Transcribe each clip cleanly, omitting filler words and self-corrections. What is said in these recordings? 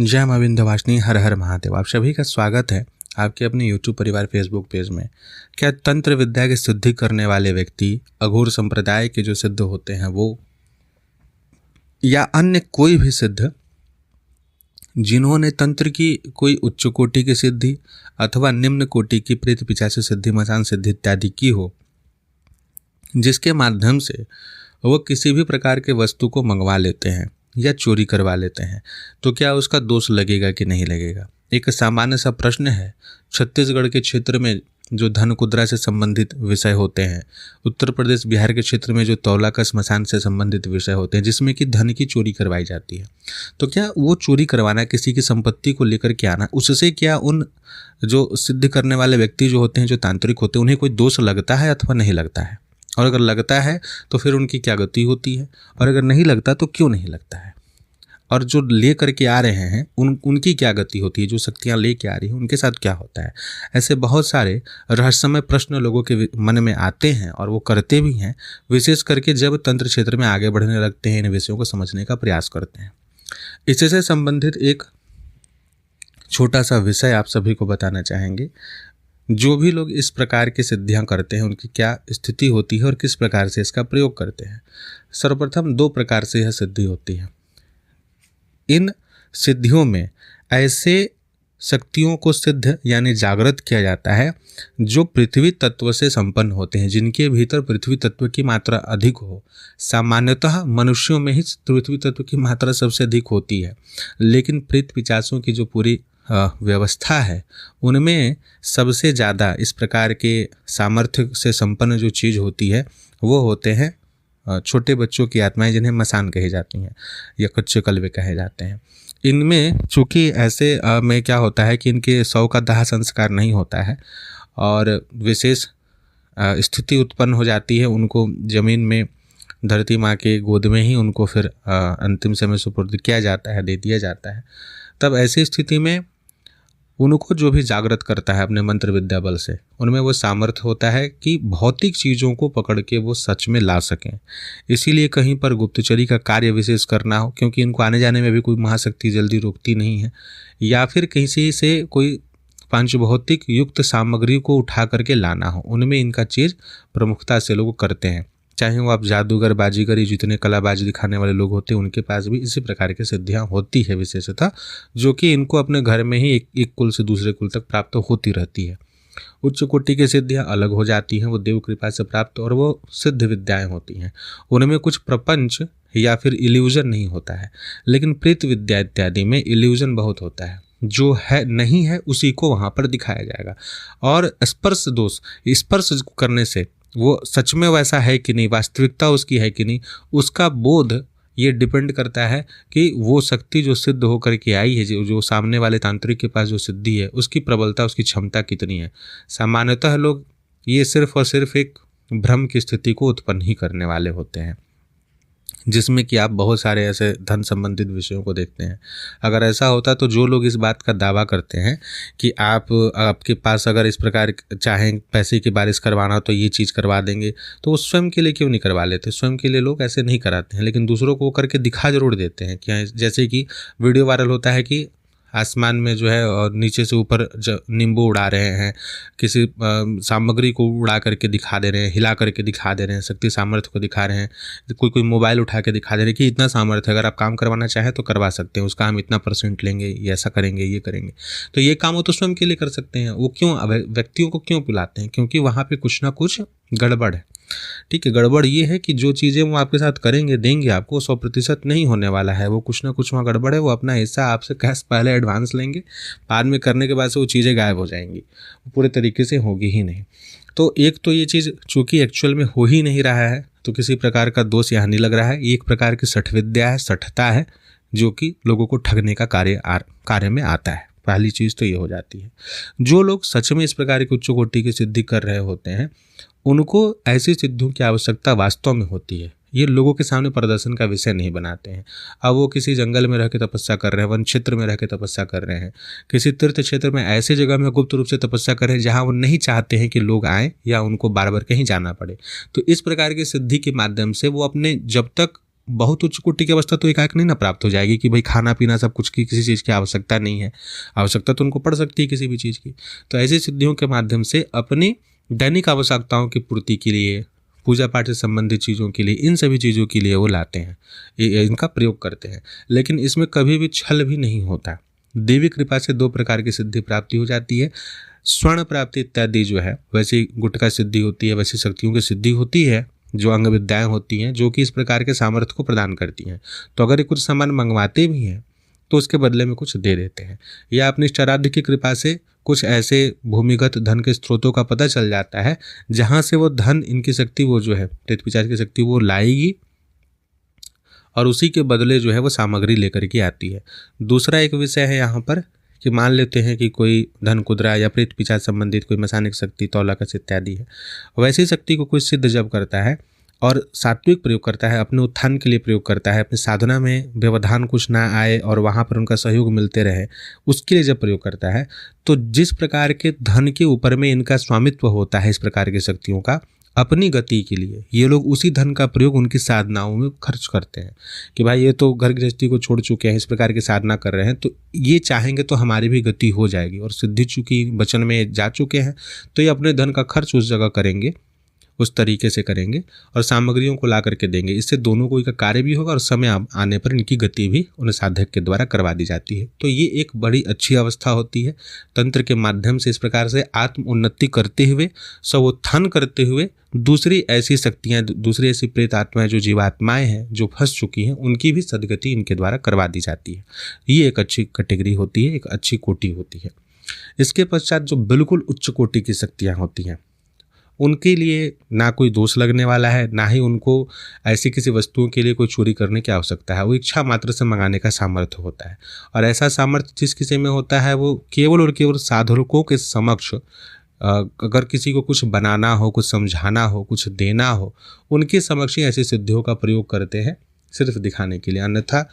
जय मां विंध्यवासिनी, हर हर महादेव। आप सभी का स्वागत है आपके अपने यूट्यूब परिवार फेसबुक पेज में। क्या तंत्र विद्या की सिद्धि करने वाले व्यक्ति अघोर संप्रदाय के जो सिद्ध होते हैं वो, या अन्य कोई भी सिद्ध जिन्होंने तंत्र की कोई उच्च कोटि की सिद्धि अथवा निम्न कोटि की प्रेत पिशाच सिद्धि, मसान सिद्धि इत्यादि की हो, जिसके माध्यम से वो किसी भी प्रकार के वस्तु को मंगवा लेते हैं या चोरी करवा लेते हैं, तो क्या उसका दोष लगेगा कि नहीं लगेगा? एक सामान्य सा प्रश्न है। छत्तीसगढ़ के क्षेत्र में जो धन कुदरा से संबंधित विषय होते हैं, उत्तर प्रदेश बिहार के क्षेत्र में जो तौला का स्मशान से संबंधित विषय होते हैं, जिसमें कि धन की चोरी करवाई जाती है, तो क्या वो चोरी करवाना, किसी की संपत्ति को लेकर के आना, उससे क्या उन जो सिद्ध करने वाले व्यक्ति जो होते हैं, जो तांत्रिक होते हैं, उन्हें कोई दोष लगता है अथवा नहीं लगता है? और अगर लगता है तो फिर उनकी क्या गति होती है, और अगर नहीं लगता तो क्यों नहीं लगता है? और जो ले करके आ रहे हैं उनकी क्या गति होती है, जो शक्तियाँ लेके आ रही हैं उनके साथ क्या होता है? ऐसे बहुत सारे रहस्यमय प्रश्न लोगों के मन में आते हैं और वो करते भी हैं, विशेष करके जब तंत्र क्षेत्र में आगे बढ़ने लगते हैं, इन विषयों को समझने का प्रयास करते हैं। इससे संबंधित एक छोटा सा विषय आप सभी को बताना चाहेंगे। जो भी लोग इस प्रकार की सिद्धियां करते हैं उनकी क्या स्थिति होती है और किस प्रकार से इसका प्रयोग करते हैं। सर्वप्रथम 2 प्रकार से यह सिद्धि होती है। इन सिद्धियों में ऐसे शक्तियों को सिद्ध यानी जागृत किया जाता है जो पृथ्वी तत्व से संपन्न होते हैं, जिनके भीतर पृथ्वी तत्व की मात्रा अधिक हो। सामान्यतः मनुष्यों में ही पृथ्वी तत्व की मात्रा सबसे अधिक होती है, लेकिन प्रेत पिशाचों की जो पूरी व्यवस्था है उनमें सबसे ज़्यादा इस प्रकार के सामर्थ्य से संपन्न जो चीज़ होती है वो होते हैं छोटे बच्चों की आत्माएं, जिन्हें मसान कही जाती हैं या कच्चे कलवे कहे जाते हैं। इनमें चूँकि ऐसे में क्या होता है कि इनके 100 का दाह संस्कार नहीं होता है और विशेष स्थिति उत्पन्न हो जाती है। उनको ज़मीन में धरती माँ के गोद में ही उनको फिर अंतिम समय सुपुर्द किया जाता है, दे दिया जाता है। तब ऐसी स्थिति में उनको जो भी जागृत करता है अपने मंत्र विद्या बल से, उनमें वो सामर्थ्य होता है कि भौतिक चीज़ों को पकड़ के वो सच में ला सकें। इसीलिए कहीं पर गुप्तचरी का कार्य विशेष करना हो, क्योंकि इनको आने जाने में भी कोई महाशक्ति जल्दी रोकती नहीं है, या फिर किसी से कोई पंचभौतिक युक्त सामग्री को उठा करके लाना हो, उनमें इनका चीज़ प्रमुखता से लोग करते हैं। चाहे वो आप जादूगर, बाजीगर, जितने कलाबाज दिखाने वाले लोग होते हैं उनके पास भी इसी प्रकार की सिद्धियाँ होती है विशेषतः, जो कि इनको अपने घर में ही एक कुल से दूसरे कुल तक प्राप्त होती रहती है। उच्च कोटि की सिद्धियाँ अलग हो जाती हैं, वो देव कृपा से प्राप्त और वो सिद्ध विद्याएं होती हैं। उनमें कुछ प्रपंच या फिर इल्यूजन नहीं होता है, लेकिन प्रेत विद्या इत्यादि में इल्यूजन बहुत होता है। जो है नहीं है उसी को वहाँ पर दिखाया जाएगा। और स्पर्श दोष, स्पर्श करने से वो सच में वैसा है कि नहीं, वास्तविकता उसकी है कि नहीं, उसका बोध ये डिपेंड करता है कि वो शक्ति जो सिद्ध होकर के आई है, जो सामने वाले तांत्रिक के पास जो सिद्धि है, उसकी प्रबलता, उसकी क्षमता कितनी है। सामान्यतः लोग ये सिर्फ और सिर्फ एक भ्रम की स्थिति को उत्पन्न ही करने वाले होते हैं, जिसमें कि आप बहुत सारे ऐसे धन संबंधित विषयों को देखते हैं। अगर ऐसा होता तो जो लोग इस बात का दावा करते हैं कि आपके पास अगर इस प्रकार चाहें पैसे की बारिश करवाना तो ये चीज़ करवा देंगे, तो वो स्वयं के लिए क्यों नहीं करवा लेते? स्वयं के लिए लोग ऐसे नहीं कराते हैं, लेकिन दूसरों को करके दिखा जरूर देते हैं। क्या जैसे कि वीडियो वायरल होता है कि आसमान में जो है और नीचे से ऊपर नींबू उड़ा रहे हैं, किसी सामग्री को उड़ा करके दिखा दे रहे हैं, हिला करके दिखा दे रहे हैं, शक्ति सामर्थ्य को दिखा रहे हैं। कोई मोबाइल उठा के दिखा दे रहे हैं कि इतना सामर्थ्य, अगर आप काम करवाना चाहें तो करवा सकते हैं, उसका हम इतना % लेंगे, ये ऐसा करेंगे, ये करेंगे। तो ये काम वो तो स्वयं के लिए कर सकते हैं। वो क्यों व्यक्तियों को क्यों बुलाते हैं? क्योंकि वहाँ पर कुछ ना कुछ गड़बड़ है। ठीक है, गड़बड़ ये है कि जो चीज़ें वो आपके साथ करेंगे, देंगे आपको, 100% नहीं होने वाला है। वो कुछ ना कुछ वहाँ गड़बड़ है। वो अपना हिस्सा आपसे कैश पहले एडवांस लेंगे, बाद में करने के बाद से वो चीज़ें गायब हो जाएंगी, वो पूरे तरीके से होगी ही नहीं। तो एक तो ये चीज़ चूँकि एक्चुअल में हो ही नहीं रहा है, तो किसी प्रकार का दोष यहाँ नहीं लग रहा है। एक प्रकार की सठ विद्या है, सठता है, जो कि लोगों को ठगने का कार्य में आता है। पहली चीज़ तो ये हो जाती है। जो लोग सच में इस प्रकार की उच्च कोटि की सिद्धि कर रहे होते हैं, उनको ऐसी सिद्धियों की आवश्यकता वास्तव में होती है। ये लोगों के सामने प्रदर्शन का विषय नहीं बनाते हैं। अब वो किसी जंगल में रह के तपस्या कर रहे हैं, वन क्षेत्र में रह के तपस्या कर रहे हैं, किसी तीर्थ क्षेत्र में, ऐसी जगह में गुप्त रूप से तपस्या कर रहे हैं जहाँ वो नहीं चाहते हैं कि लोग आएँ या उनको बार बार कहीं जाना पड़े। तो इस प्रकार की सिद्धि के माध्यम से वो अपने जब तक बहुत उच्च कोटि की अवस्था तो एकाएक नहीं ना प्राप्त हो जाएगी कि भाई खाना पीना सब कुछ की किसी चीज़ की आवश्यकता नहीं है। आवश्यकता तो उनको पड़ सकती है किसी भी चीज़ की। तो ऐसी सिद्धियों के माध्यम से अपनी दैनिक आवश्यकताओं की पूर्ति के लिए, पूजा पाठ से संबंधित चीज़ों के लिए, इन सभी चीज़ों के लिए वो लाते हैं, इनका प्रयोग करते हैं। लेकिन इसमें कभी भी छल भी नहीं होता। देवी कृपा से दो प्रकार की सिद्धि प्राप्ति हो जाती है। स्वर्ण प्राप्ति इत्यादि जो है वैसी गुटका सिद्धि होती है, वैसी शक्तियों की सिद्धि होती है, जो अंग विद्याएँ होती हैं, जो कि इस प्रकार के सामर्थ्य को प्रदान करती हैं। तो अगर ये कुछ सामान मंगवाते भी हैं तो उसके बदले में कुछ दे देते हैं, या अपनी इष्टाराध्य की कृपा से कुछ ऐसे भूमिगत धन के स्रोतों का पता चल जाता है जहाँ से वो धन, इनकी शक्ति, वो जो है प्रेत पिशाच की शक्ति वो लाएगी और उसी के बदले जो है वो सामग्री लेकर के आती है। दूसरा एक विषय है यहाँ पर कि मान लेते हैं कि कोई धन कुदरा या प्रेत पिशाच संबंधित कोई मसानिक शक्ति, तौलाकस इत्यादि है, वैसी शक्ति को कोई सिद्ध जब करता है और सात्विक प्रयोग करता है, अपने उत्थान के लिए प्रयोग करता है, अपनी साधना में व्यवधान कुछ ना आए और वहाँ पर उनका सहयोग मिलते रहे, उसके लिए जब प्रयोग करता है, तो जिस प्रकार के धन के ऊपर में इनका स्वामित्व होता है, इस प्रकार की शक्तियों का, अपनी गति के लिए ये लोग उसी धन का प्रयोग उनकी साधनाओं में खर्च करते हैं कि भाई ये तो घर गृहस्थी को छोड़ चुके हैं, इस प्रकार की साधना कर रहे हैं, तो ये चाहेंगे तो हमारी भी गति हो जाएगी और सिद्धि चूंकि वचन में जा चुके हैं, तो ये अपने धन का खर्च उस जगह करेंगे, उस तरीके से करेंगे और सामग्रियों को ला करके देंगे। इससे दोनों को का कार्य भी होगा और समय आने पर इनकी गति भी उन्हें साधक के द्वारा करवा दी जाती है। तो ये एक बड़ी अच्छी अवस्था होती है। तंत्र के माध्यम से इस प्रकार से आत्म उन्नति करते हुए, स्वोत्थान करते हुए, दूसरी ऐसी शक्तियाँ, दूसरी ऐसी प्रेत आत्माएँ जो जीवात्माएँ हैं, जो फंस चुकी हैं, उनकी भी सदगति इनके द्वारा करवा दी जाती है। ये एक अच्छी कैटेगरी होती है, एक अच्छी कोटि होती है। इसके पश्चात जो बिल्कुल उच्च कोटि की शक्तियाँ होती हैं, उनके लिए ना कोई दोष लगने वाला है, ना ही उनको ऐसी किसी वस्तुओं के लिए कोई चोरी करने की आवश्यकता है। वो इच्छा मात्र से मंगाने का सामर्थ्य होता है, और ऐसा सामर्थ्य जिस किसी में होता है वो केवल और केवल साधकों के समक्ष, अगर किसी को कुछ बनाना हो, कुछ समझाना हो, कुछ देना हो, उनके समक्ष ही ऐसी सिद्धियों का प्रयोग करते हैं, सिर्फ दिखाने के लिए। अन्यथा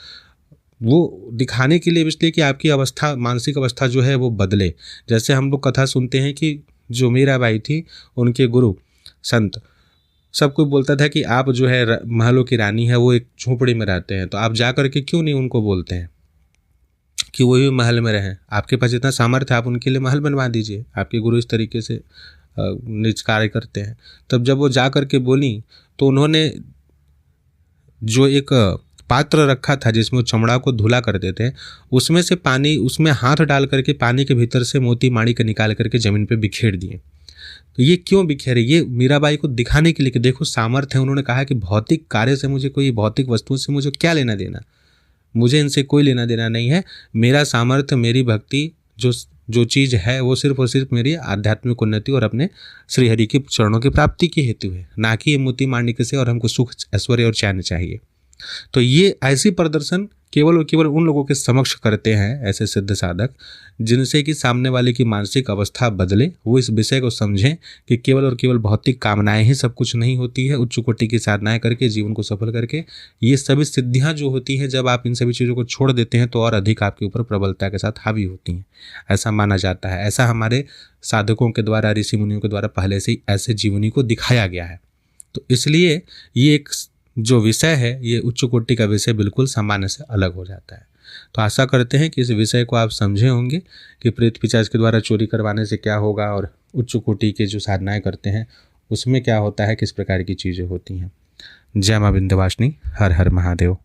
वो दिखाने के लिए इसलिए कि आपकी अवस्था, मानसिक अवस्था जो है वो बदले। जैसे हम लोग कथा सुनते हैं कि जो मीराबाई थी, उनके गुरु संत सब कोई बोलता था कि आप जो है महलों की रानी है, वो एक झोपड़ी में रहते हैं, तो आप जा कर के क्यों नहीं उनको बोलते हैं कि वो भी महल में रहें? आपके पास इतना सामर्थ्य, आप उनके लिए महल बनवा दीजिए। आपके गुरु इस तरीके से निज कार्य करते हैं। तब जब वो जा कर के बोली, तो उन्होंने जो एक पात्र रखा था जिसमें वो चमड़ा को धुला करते थे, उसमें से पानी, उसमें हाथ डाल करके पानी के भीतर से मोती माणी का निकाल करके ज़मीन पे बिखेर दिए। तो ये क्यों बिखेरे? ये मीराबाई को दिखाने के लिए कि देखो सामर्थ्य है। उन्होंने कहा कि भौतिक कार्य से मुझे, कोई भौतिक वस्तुओं से मुझे क्या लेना देना, मुझे इनसे कोई लेना देना नहीं है। मेरा सामर्थ्य, मेरी भक्ति, जो चीज़ है वो सिर्फ और सिर्फ मेरी आध्यात्मिक उन्नति और अपने श्रीहरि के चरणों की प्राप्ति के हेतु है, ना कि ये मोती माणिक्य से और हमको सुख, ऐश्वर्य और चैन चाहिए। तो ये ऐसी प्रदर्शन केवल और केवल उन लोगों के समक्ष करते हैं, ऐसे सिद्ध साधक, जिनसे कि सामने वाले की मानसिक अवस्था बदले, वो इस विषय को समझें कि केवल और केवल भौतिक कामनाएं ही सब कुछ नहीं होती है। उच्च कोटि की साधनाएं करके, जीवन को सफल करके, ये सभी सिद्धियां जो होती हैं, जब आप इन सभी चीज़ों को छोड़ देते हैं तो और अधिक आपके ऊपर प्रबलता के साथ हावी होती हैं, ऐसा माना जाता है। ऐसा हमारे साधकों के द्वारा, ऋषि मुनियों के द्वारा पहले से ही ऐसे जीवनी को दिखाया गया है। तो इसलिए ये एक जो विषय है, ये उच्च कोटि का विषय बिल्कुल सामान्य से अलग हो जाता है। तो आशा करते हैं कि इस विषय को आप समझे होंगे कि प्रेत पिशाच के द्वारा चोरी करवाने से क्या होगा और उच्च कोटि के जो साधनाएं करते हैं उसमें क्या होता है, किस प्रकार की चीज़ें होती हैं। जय मां विंध्यवासिनी। हर हर महादेव।